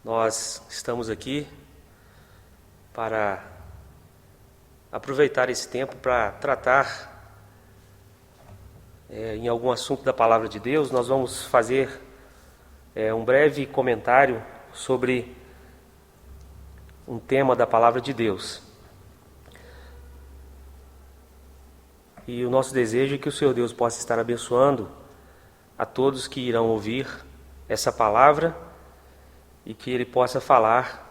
Nós estamos aqui para aproveitar esse tempo para tratar em algum assunto da Palavra de Deus. Nós vamos fazer um breve comentário sobre um tema da Palavra de Deus. E o nosso desejo é que o Senhor Deus possa estar abençoando a todos que irão ouvir essa palavra e que Ele possa falar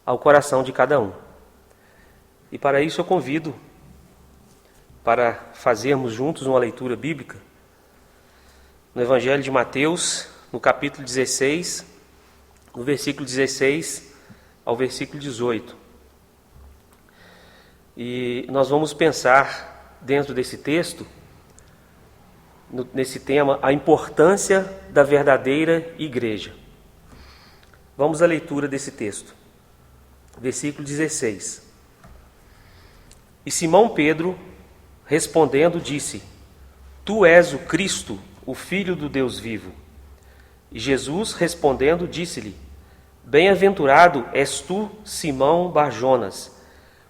ao coração de cada um. E para isso eu convido para fazermos juntos uma leitura bíblica no Evangelho de Mateus, no capítulo 16, no versículo 16 ao versículo 18. E nós vamos pensar dentro desse texto, nesse tema, a importância da verdadeira igreja. Vamos à leitura desse texto. Versículo 16. E Simão Pedro, respondendo, disse: Tu és o Cristo, o Filho do Deus vivo. E Jesus, respondendo, disse-lhe: Bem-aventurado és tu, Simão Bar-Jonas,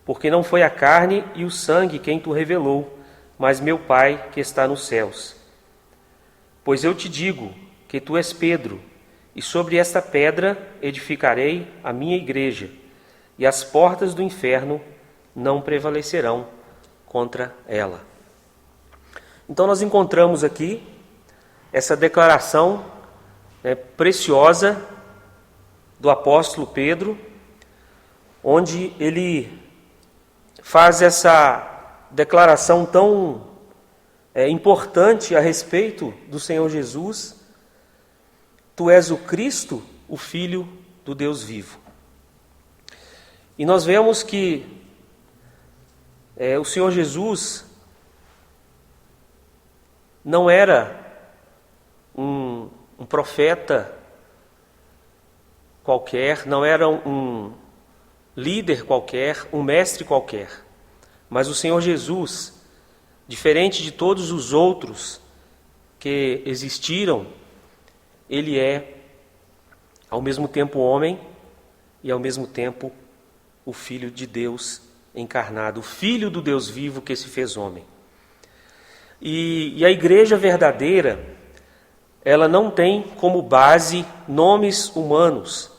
porque não foi a carne e o sangue quem tu revelou, mas meu Pai que está nos céus. Pois eu te digo que tu és Pedro, e sobre esta pedra edificarei a minha igreja, e as portas do inferno não prevalecerão contra ela. Então nós encontramos aqui essa declaração preciosa do apóstolo Pedro, onde ele faz essa declaração tão importante a respeito do Senhor Jesus. Tu és o Cristo, o Filho do Deus vivo. E nós vemos que o Senhor Jesus não era um profeta qualquer, não era um líder qualquer, um mestre qualquer. Mas o Senhor Jesus, diferente de todos os outros que existiram, Ele é ao mesmo tempo homem e ao mesmo tempo o Filho de Deus encarnado, o Filho do Deus vivo que se fez homem. E a igreja verdadeira, ela não tem como base nomes humanos.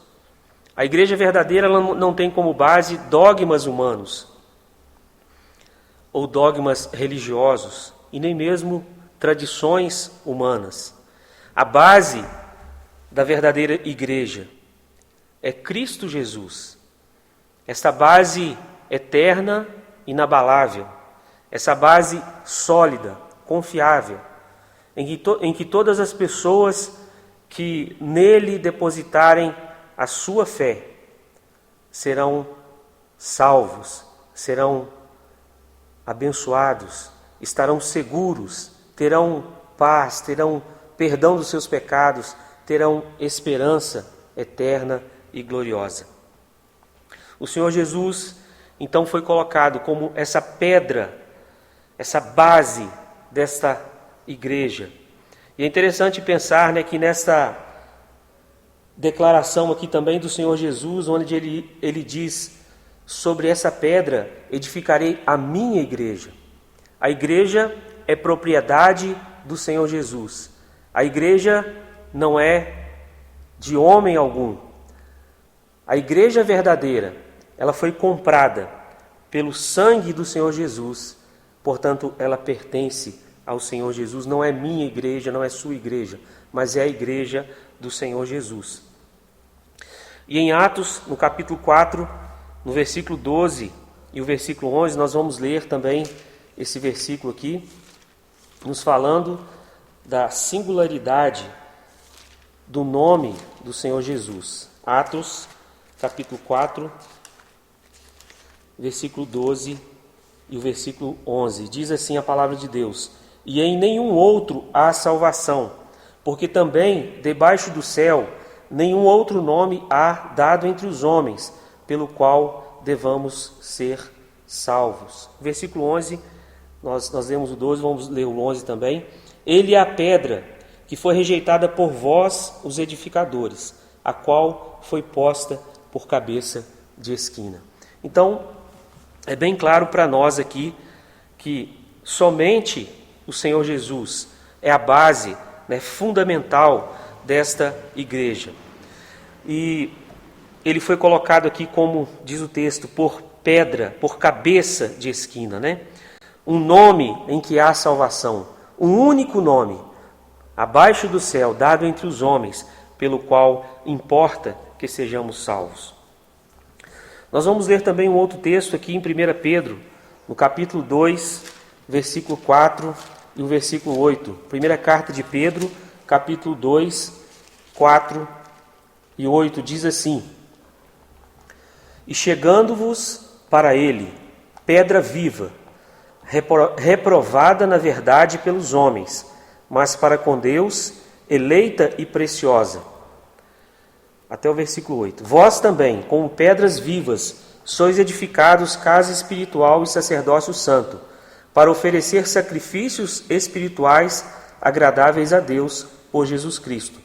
A igreja verdadeira, ela não tem como base dogmas humanos, ou dogmas religiosos, e nem mesmo tradições humanas. A base da verdadeira igreja é Cristo Jesus. Essa base eterna, inabalável, essa base sólida, confiável, em que todas as pessoas que nele depositarem a sua fé serão salvos, serão abençoados, estarão seguros, terão paz, terão perdão dos seus pecados, terão esperança eterna e gloriosa. O Senhor Jesus, então, foi colocado como essa pedra, essa base desta igreja. E é interessante pensar que nesta declaração aqui também do Senhor Jesus, onde ele diz: sobre essa pedra edificarei a minha igreja. A igreja é propriedade do Senhor Jesus. A igreja não é de homem algum. A igreja verdadeira, ela foi comprada pelo sangue do Senhor Jesus. Portanto, ela pertence ao Senhor Jesus. Não é minha igreja, não é sua igreja, mas é a igreja do Senhor Jesus. E em Atos, no capítulo 4, no versículo 12 e o versículo 11, nós vamos ler também esse versículo aqui, nos falando da singularidade do nome do Senhor Jesus. Atos, capítulo 4, versículo 12 e o versículo 11. Diz assim a palavra de Deus: E em nenhum outro há salvação, porque também debaixo do céu nenhum outro nome há dado entre os homens, pelo qual devamos ser salvos. Versículo 11, nós lemos o 12, vamos ler o 11 também. Ele é a pedra que foi rejeitada por vós, os edificadores, a qual foi posta por cabeça de esquina. Então, é bem claro para nós aqui que somente o Senhor Jesus é a base, fundamental desta igreja. E ele foi colocado aqui, como diz o texto, por pedra, por cabeça de esquina, Um nome em que há salvação, um único nome, abaixo do céu, dado entre os homens, pelo qual importa que sejamos salvos. Nós vamos ler também um outro texto aqui em 1 Pedro, no capítulo 2, versículo 4 e o versículo 8. Primeira carta de Pedro, capítulo 2, 4 e 8, diz assim: E chegando-vos para ele, pedra viva, reprovada na verdade pelos homens, mas para com Deus, eleita e preciosa. Até o versículo 8. Vós também, como pedras vivas, sois edificados casa espiritual e sacerdócio santo, para oferecer sacrifícios espirituais agradáveis a Deus por Jesus Cristo.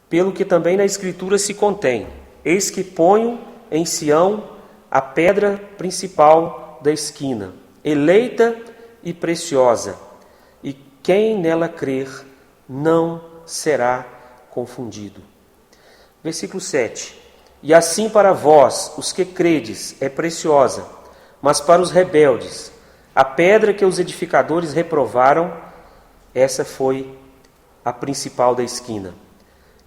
Pelo que também na Escritura se contém: eis que ponho em Sião a pedra principal da esquina, eleita e preciosa, e quem nela crer não será confundido. Versículo 7. E assim para vós, os que credes, é preciosa, mas para os rebeldes, a pedra que os edificadores reprovaram, essa foi a principal da esquina.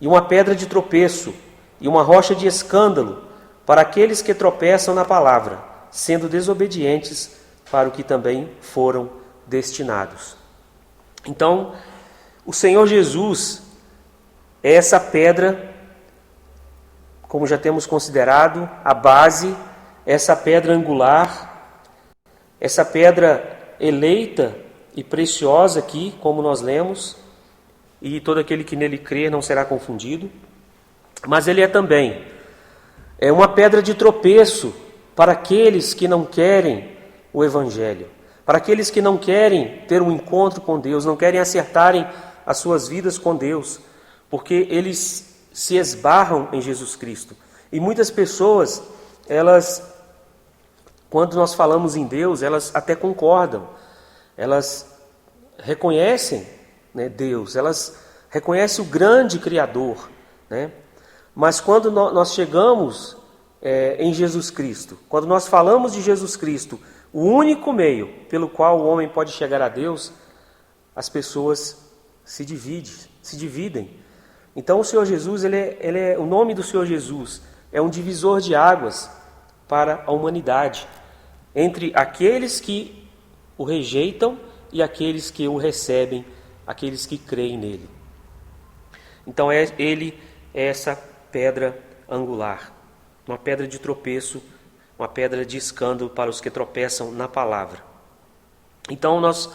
E uma pedra de tropeço, e uma rocha de escândalo, para aqueles que tropeçam na palavra, sendo desobedientes para o que também foram destinados. Então, o Senhor Jesus é essa pedra, como já temos considerado, a base, essa pedra angular, essa pedra eleita e preciosa aqui, como nós lemos, e todo aquele que nele crer não será confundido. Mas ele é também uma pedra de tropeço para aqueles que não querem o Evangelho, para aqueles que não querem ter um encontro com Deus, não querem acertarem as suas vidas com Deus, porque eles se esbarram em Jesus Cristo. E muitas pessoas, quando nós falamos em Deus, elas até concordam, elas reconhecem Deus, elas reconhecem o grande Criador, Mas quando nós chegamos em Jesus Cristo, quando nós falamos de Jesus Cristo, o único meio pelo qual o homem pode chegar a Deus, as pessoas se dividem. Então o Senhor Jesus, o nome do Senhor Jesus é um divisor de águas para a humanidade, entre aqueles que o rejeitam e aqueles que o recebem, aqueles que creem nele. Então ele é essa pedra angular, uma pedra de tropeço, uma pedra de escândalo para os que tropeçam na palavra. Então nós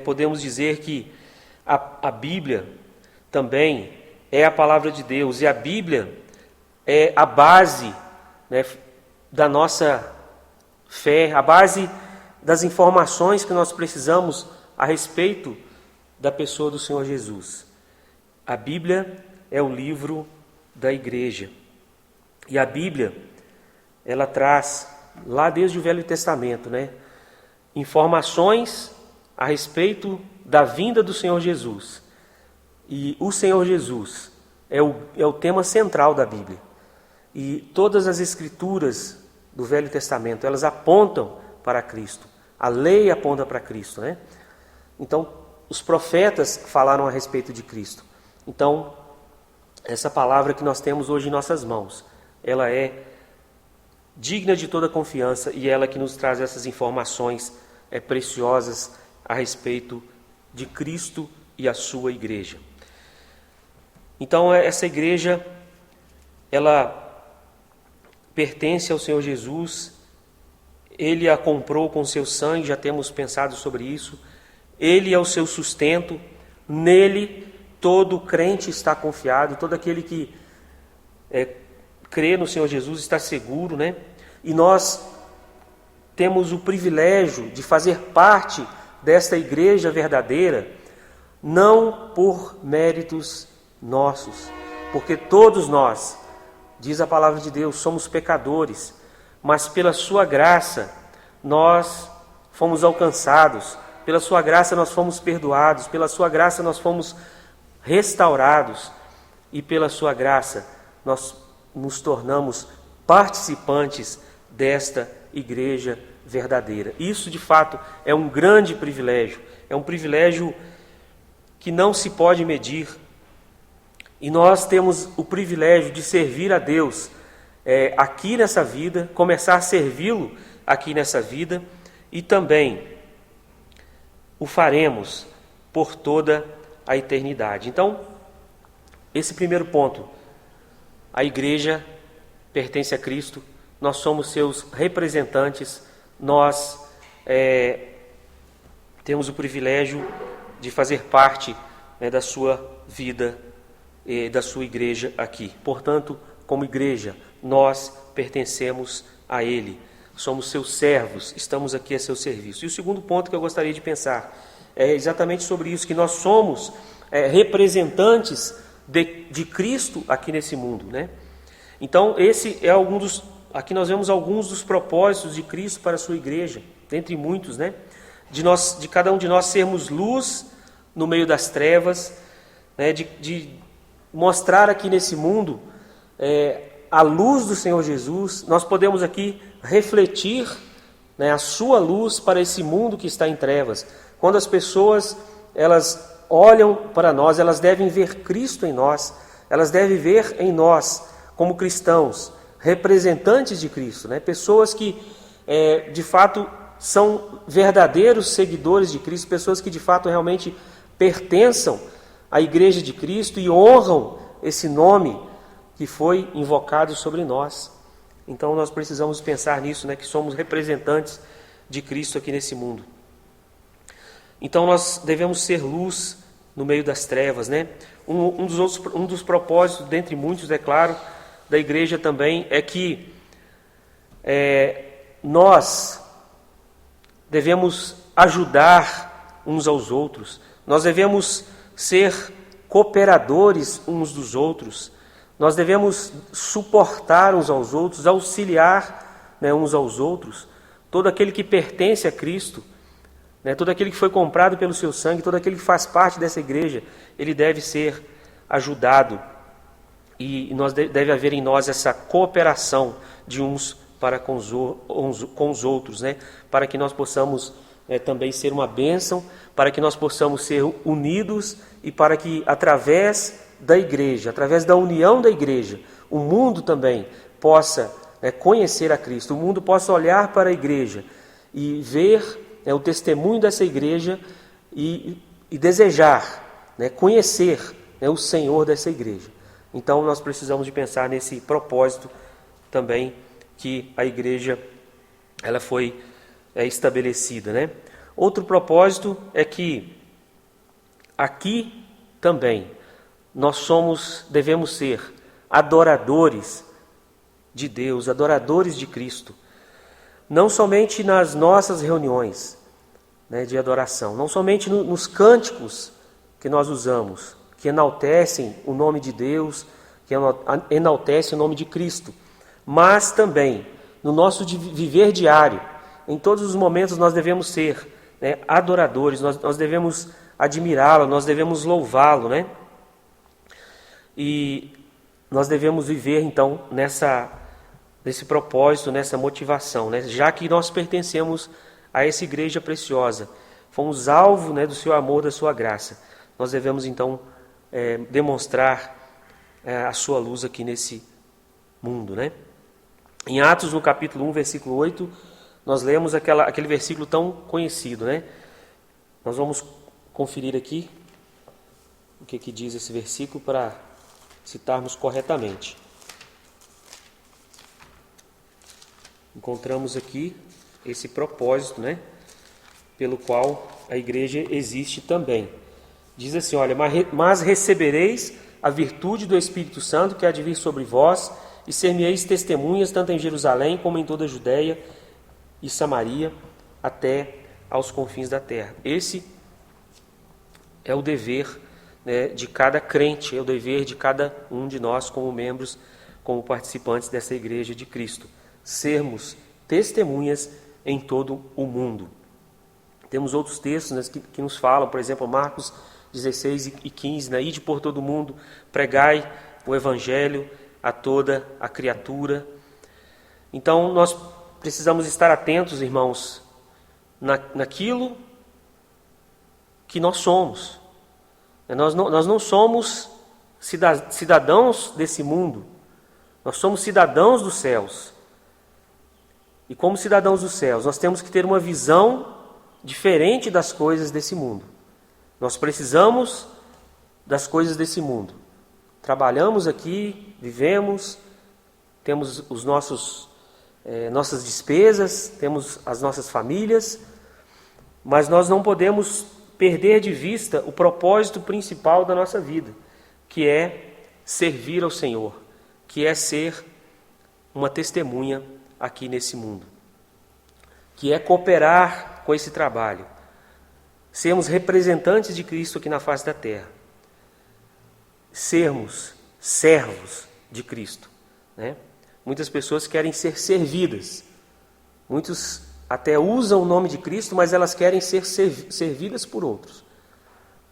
podemos dizer que a Bíblia também é a palavra de Deus, e a Bíblia é a base da nossa fé, a base das informações que nós precisamos a respeito da pessoa do Senhor Jesus. A Bíblia é o livro da igreja, e a Bíblia, ela traz, lá desde o Velho Testamento, informações a respeito da vinda do Senhor Jesus. E o Senhor Jesus é o tema central da Bíblia. E todas as escrituras do Velho Testamento, elas apontam para Cristo. A lei aponta para Cristo, Então, os profetas falaram a respeito de Cristo. Então, essa palavra que nós temos hoje em nossas mãos, ela é digna de toda confiança, e ela que nos traz essas informações preciosas a respeito de Cristo e a sua igreja. Então, essa igreja, ela pertence ao Senhor Jesus, Ele a comprou com seu sangue, já temos pensado sobre isso, Ele é o seu sustento, nele todo crente está confiado, todo aquele que crê no Senhor Jesus está seguro, E nós temos o privilégio de fazer parte desta igreja verdadeira, não por méritos nossos, porque todos nós, diz a palavra de Deus, somos pecadores, mas pela sua graça nós fomos alcançados, pela sua graça nós fomos perdoados, pela sua graça nós fomos restaurados e pela sua graça nós nos tornamos participantes desta igreja verdadeira. Isso de fato é um grande privilégio, é um privilégio que não se pode medir. E nós temos o privilégio de servir a Deus aqui nessa vida, começar a servi-lo aqui nessa vida, e também o faremos por toda a eternidade. Então, esse primeiro ponto, a igreja pertence a Cristo, nós somos seus representantes, nós temos o privilégio de fazer parte da sua vida e da sua igreja aqui. Portanto, como igreja, nós pertencemos a Ele, somos seus servos, estamos aqui a seu serviço. E o segundo ponto que eu gostaria de pensar é exatamente sobre isso, que nós somos representantes de Cristo aqui nesse mundo, né? Então, esse é aqui nós vemos alguns dos propósitos de Cristo para a sua igreja, dentre muitos, né? De cada um de nós sermos luz no meio das trevas, né? De mostrar aqui nesse mundo a luz do Senhor Jesus. Nós podemos aqui refletir, né, a sua luz para esse mundo que está em trevas. Quando as pessoas elas olham para nós, elas devem ver Cristo em nós, elas devem ver em nós, como cristãos, representantes de Cristo, né? Pessoas que de fato são verdadeiros seguidores de Cristo, pessoas que de fato realmente pertençam à igreja de Cristo e honram esse nome que foi invocado sobre nós. Então nós precisamos pensar nisso, né, que somos representantes de Cristo aqui nesse mundo. Então nós devemos ser luz no meio das trevas, né? Um dos propósitos, dentre muitos, é claro, da igreja também, é que nós devemos ajudar uns aos outros, nós devemos ser cooperadores uns dos outros, nós devemos suportar uns aos outros, auxiliar, né, uns aos outros. Todo aquele que pertence a Cristo, né, todo aquele que foi comprado pelo seu sangue, todo aquele que faz parte dessa igreja, ele deve ser ajudado. E deve haver em nós essa cooperação de uns para com os outros, né, para que nós possamos também ser uma bênção, para que nós possamos ser unidos e para que através da igreja, através da união da igreja, o mundo também possa conhecer a Cristo, o mundo possa olhar para a igreja e ver o testemunho dessa igreja e desejar conhecer o Senhor dessa igreja. Então nós precisamos de pensar nesse propósito também que a igreja ela foi estabelecida, né? Outro propósito é que aqui também nós devemos ser adoradores de Deus, adoradores de Cristo, não somente nas nossas reuniões, né, de adoração, não somente nos cânticos que nós usamos, que enaltecem o nome de Deus, que enaltecem o nome de Cristo, mas também no nosso viver diário, em todos os momentos nós devemos ser adoradores, nós devemos admirá-lo, nós devemos louvá-lo, né? E nós devemos viver então nesse propósito, nessa motivação, né? Já que nós pertencemos a essa igreja preciosa, fomos alvo, né, do seu amor, da sua graça, nós devemos então demonstrar a sua luz aqui nesse mundo, né? Em Atos, no capítulo 1, versículo 8, nós lemos aquele versículo tão conhecido, né? Nós vamos conferir aqui o que diz esse versículo para citarmos corretamente. Encontramos aqui esse propósito, né, pelo qual a igreja existe também. Diz assim, olha, mas recebereis a virtude do Espírito Santo que há de vir sobre vós, e ser-me-eis testemunhas tanto em Jerusalém como em toda a Judeia e Samaria, até aos confins da terra. Esse é o dever né, de cada crente, é o dever de cada um de nós como membros, como participantes dessa igreja de Cristo, sermos testemunhas em todo o mundo. Temos outros textos, né, que nos falam, por exemplo, Marcos 16 e 15, né, ide por todo o mundo, pregai o evangelho a toda a criatura. Então nós precisamos estar atentos, irmãos, naquilo que nós somos. Nós não somos cidadãos desse mundo, nós somos cidadãos dos céus. E como cidadãos dos céus, nós temos que ter uma visão diferente das coisas desse mundo. Nós precisamos das coisas desse mundo. Trabalhamos aqui, vivemos, temos os nossas despesas, temos as nossas famílias, mas nós não podemos perder de vista o propósito principal da nossa vida, que é servir ao Senhor, que é ser uma testemunha aqui nesse mundo, que é cooperar com esse trabalho, sermos representantes de Cristo aqui na face da terra, sermos servos de Cristo, né? Muitas pessoas querem ser servidas, muitos até usam o nome de Cristo, mas elas querem ser servidas por outros.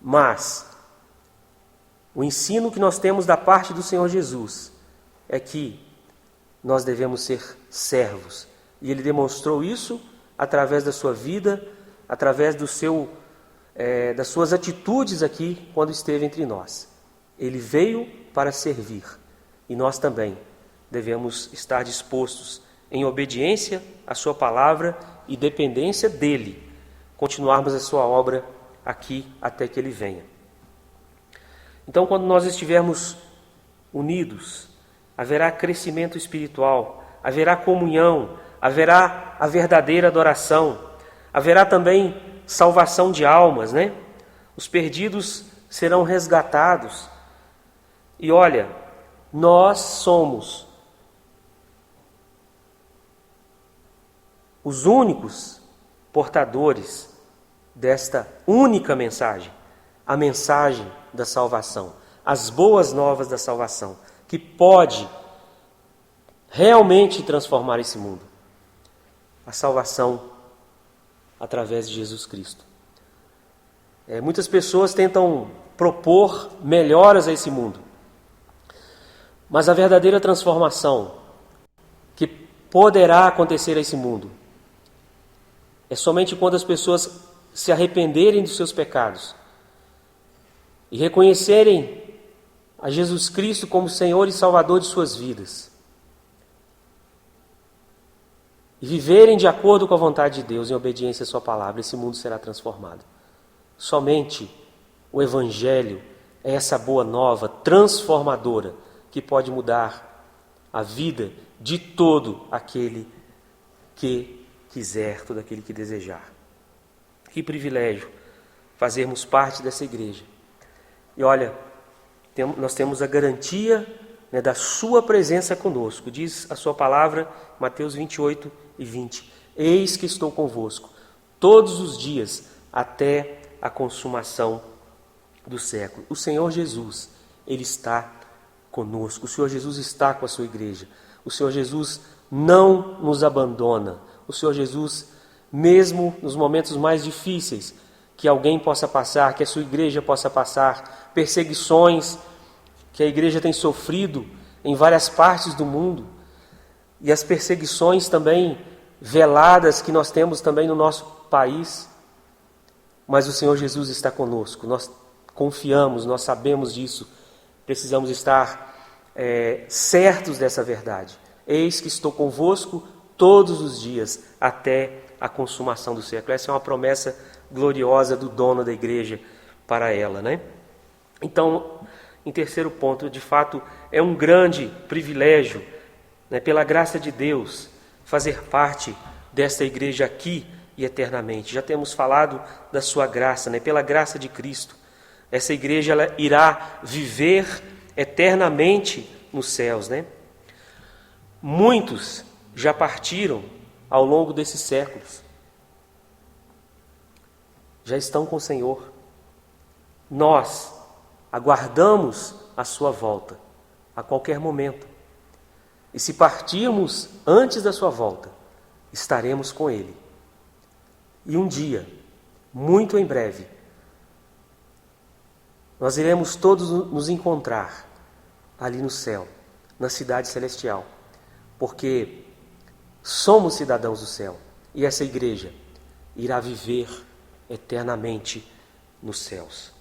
Mas o ensino que nós temos da parte do Senhor Jesus é que nós devemos ser servos. E Ele demonstrou isso através da sua vida, através das suas atitudes aqui quando esteve entre nós. Ele veio para servir. E nós também devemos estar dispostos em obediência à sua palavra e dependência dele, continuarmos a sua obra aqui até que ele venha. Então, quando nós estivermos unidos, haverá crescimento espiritual, haverá comunhão, haverá a verdadeira adoração, haverá também salvação de almas, né? Os perdidos serão resgatados. E olha, nós somos os únicos portadores desta única mensagem, a mensagem da salvação, as boas novas da salvação, que pode realmente transformar esse mundo. A salvação através de Jesus Cristo. Muitas pessoas tentam propor melhoras a esse mundo, mas a verdadeira transformação que poderá acontecer a esse mundo é somente quando as pessoas se arrependerem dos seus pecados e reconhecerem a Jesus Cristo como Senhor e Salvador de suas vidas e viverem de acordo com a vontade de Deus, em obediência à sua palavra, esse mundo será transformado. Somente o Evangelho é essa boa nova transformadora que pode mudar a vida de todo aquele que quiser, todo aquele que desejar. Que privilégio fazermos parte dessa igreja. E olha, nós temos a garantia, né, da sua presença conosco. Diz a sua palavra, Mateus 28 e 20. Eis que estou convosco todos os dias até a consumação do século. O Senhor Jesus, Ele está conosco. O Senhor Jesus está com a sua igreja. O Senhor Jesus não nos abandona. O Senhor Jesus, mesmo nos momentos mais difíceis que alguém possa passar, que a sua igreja possa passar, perseguições que a igreja tem sofrido em várias partes do mundo, e as perseguições também veladas que nós temos também no nosso país, mas o Senhor Jesus está conosco, nós confiamos, nós sabemos disso, precisamos estar certos dessa verdade. Eis que estou convosco todos os dias até a consumação do século. Essa é uma promessa gloriosa do dono da igreja para ela, né? Então, em terceiro ponto, de fato, é um grande privilégio, né, pela graça de Deus, fazer parte desta igreja aqui e eternamente. Já temos falado da sua graça, né? Pela graça de Cristo, essa igreja ela irá viver eternamente nos céus, né? Muitos já partiram ao longo desses séculos, já estão com o Senhor. Nós aguardamos a sua volta a qualquer momento. E se partirmos antes da sua volta, estaremos com Ele. E um dia, muito em breve, nós iremos todos nos encontrar ali no céu, na cidade celestial, porque somos cidadãos do céu e essa igreja irá viver eternamente nos céus.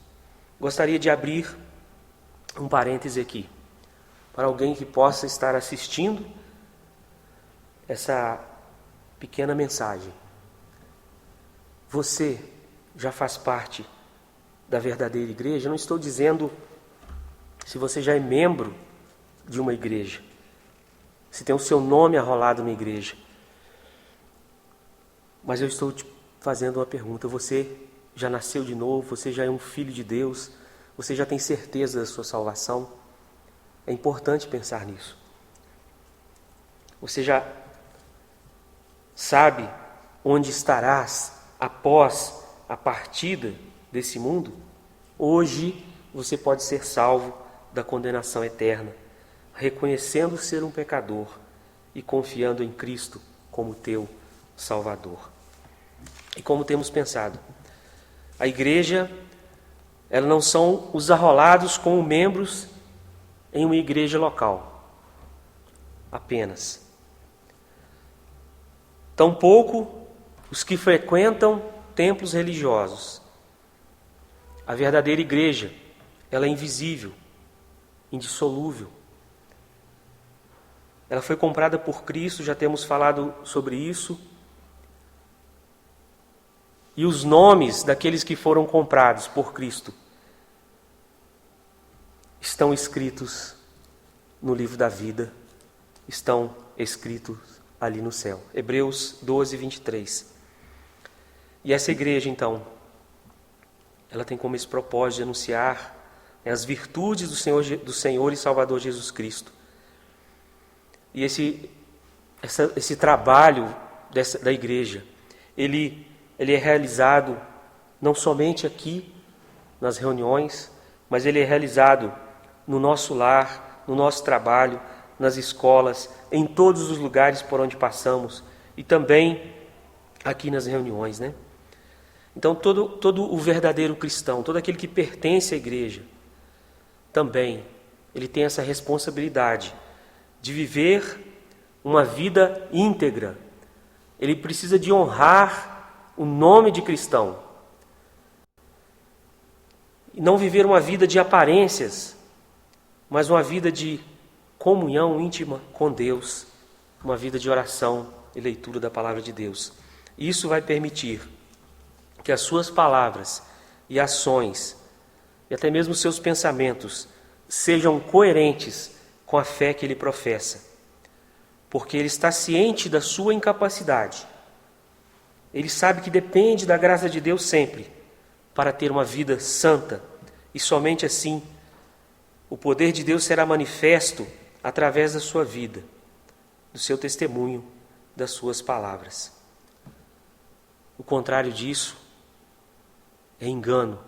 Gostaria de abrir um parêntese aqui, para alguém que possa estar assistindo essa pequena mensagem. Você já faz parte da verdadeira igreja? Eu não estou dizendo se você já é membro de uma igreja, se tem o seu nome arrolado na igreja. Mas eu estou te fazendo uma pergunta. Você já nasceu de novo? Você já é um filho de Deus? Você já tem certeza da sua salvação? É importante pensar nisso. Você já sabe onde estarás após a partida desse mundo? Hoje você pode ser salvo da condenação eterna, reconhecendo ser um pecador e confiando em Cristo como teu Salvador. E como temos pensado, a igreja, ela não são os arrolados como membros em uma igreja local, apenas. Tampouco os que frequentam templos religiosos. A verdadeira igreja, ela é invisível, indissolúvel. Ela foi comprada por Cristo, já temos falado sobre isso. E os nomes daqueles que foram comprados por Cristo estão escritos no livro da vida, estão escritos ali no céu. Hebreus 12, 23. E essa igreja, então, ela tem como esse propósito de anunciar as virtudes do Senhor e Salvador Jesus Cristo. E esse trabalho da igreja, ele é realizado não somente aqui nas reuniões, mas ele é realizado no nosso lar, no nosso trabalho, nas escolas, em todos os lugares por onde passamos e também aqui nas reuniões, né? Então todo o verdadeiro cristão, todo aquele que pertence à igreja, também ele tem essa responsabilidade de viver uma vida íntegra. Ele precisa de honrar o nome de cristão e não viver uma vida de aparências, mas uma vida de comunhão íntima com Deus, uma vida de oração e leitura da palavra de Deus. Isso vai permitir que as suas palavras e ações, e até mesmo os seus pensamentos, sejam coerentes com a fé que ele professa, porque ele está ciente da sua incapacidade. Ele sabe que depende da graça de Deus sempre para ter uma vida santa, e somente assim o poder de Deus será manifesto através da sua vida, do seu testemunho, das suas palavras. O contrário disso é engano.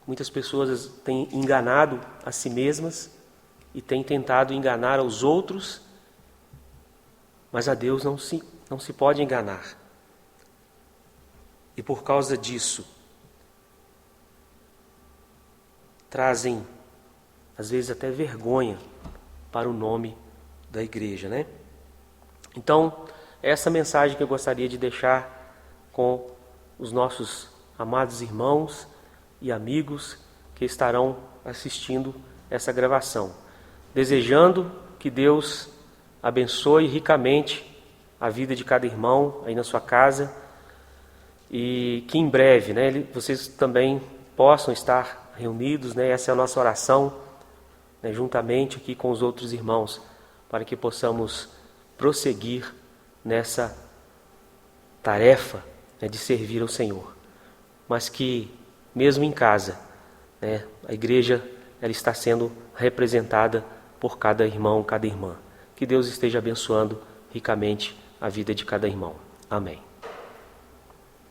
Muitas pessoas têm enganado a si mesmas e têm tentado enganar aos outros, mas a Deus não se pode enganar. E por causa disso, trazem, às vezes até vergonha para o nome da igreja, né? Então, essa mensagem que eu gostaria de deixar com os nossos amados irmãos e amigos que estarão assistindo essa gravação, desejando que Deus abençoe ricamente a vida de cada irmão aí na sua casa e que em breve, né, vocês também possam estar reunidos, né? Essa é a nossa oração, né, juntamente aqui com os outros irmãos, para que possamos prosseguir nessa tarefa, né, de servir ao Senhor. Mas que, mesmo em casa, né, a igreja ela está sendo representada por cada irmão, cada irmã. Que Deus esteja abençoando ricamente a vida de cada irmão. Amém.